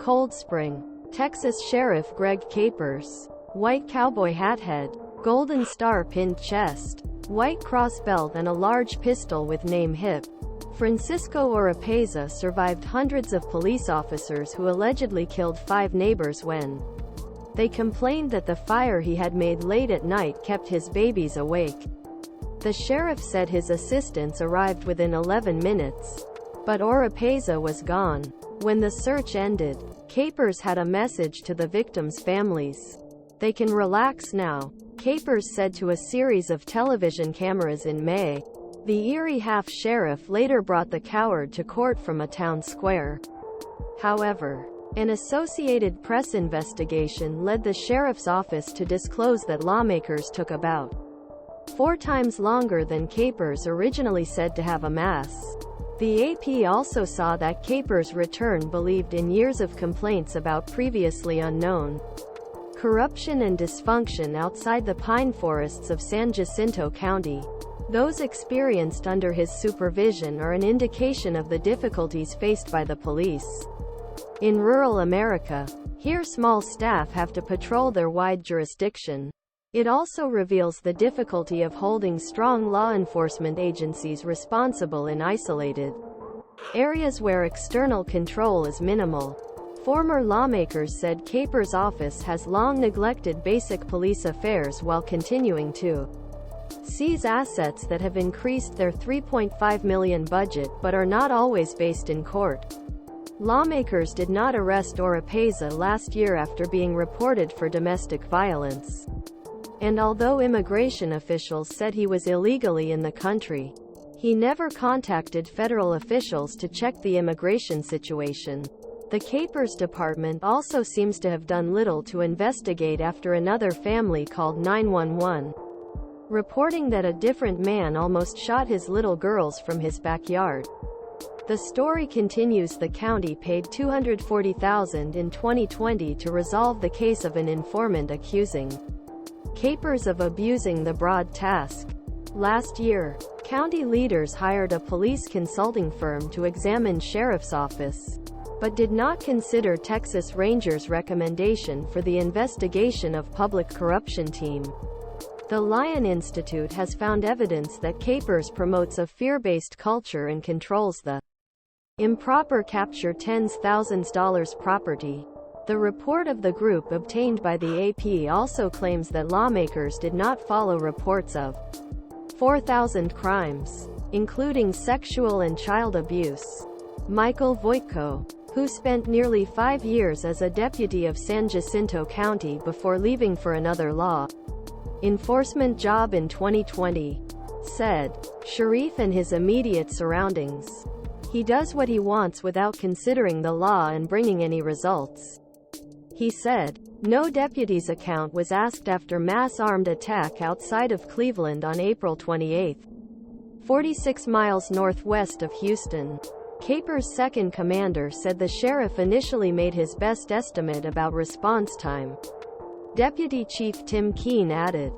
COLDSPRING, Texas Sheriff Greg Capers. White cowboy hat head, golden star pinned chest, white cross belt and a large pistol with name hip. Francisco Oropeza survived hundreds of police officers who allegedly killed 5 neighbors when they complained that the fire he had made late at night kept his babies awake. The sheriff said his assistants arrived within 11 minutes, but Oropeza was gone. When the search ended, Capers had a message to the victims' families. They can relax now, Capers said to a series of television cameras in May. The Erie half-sheriff later brought the coward to court from a town square. However, an Associated Press investigation led the sheriff's office to disclose that lawmakers took about 4 times longer than Capers originally said to have amassed. The AP also saw that Capers' return believed in years of complaints about previously unknown corruption and dysfunction outside the pine forests of San Jacinto County. Those experienced under his supervision are an indication of the difficulties faced by the police in rural America. Here small staff have to patrol their wide jurisdiction. It also reveals the difficulty of holding strong law enforcement agencies responsible in isolated areas where external control is minimal. Former lawmakers said Capers' office has long neglected basic police affairs while continuing to seize assets that have increased their $3.5 million budget but are not always based in court. Lawmakers did not arrest Oropeza last year after being reported for domestic violence. And although immigration officials said he was illegally in the country, he never contacted federal officials to check the immigration situation. The Capers department also seems to have done little to investigate after another family called 911, reporting that a different man almost shot his little girls from his backyard. The story continues. The county paid $240,000 in 2020 to resolve the case of an informant accusing Capers of abusing the broad task. Last year, county leaders hired a police consulting firm to examine sheriff's office, but did not consider Texas Rangers' recommendation for the investigation of public corruption team. The Lion Institute has found evidence that Capers promotes a fear-based culture and controls the improper capture tens thousands dollars property. The report of the group obtained by the AP also claims that lawmakers did not follow reports of 4,000 crimes, including sexual and child abuse. Michael Voytko, who spent nearly 5 years as a deputy of San Jacinto County before leaving for another law enforcement job in 2020, said, "Sharif and his immediate surroundings. He does what he wants without considering the law and bringing any results." He said. No deputy's account was asked after mass armed attack outside of Cleveland on April 28, 46 miles northwest of Houston. Capers' second commander said the sheriff initially made his best estimate about response time. Deputy Chief Tim Kean added,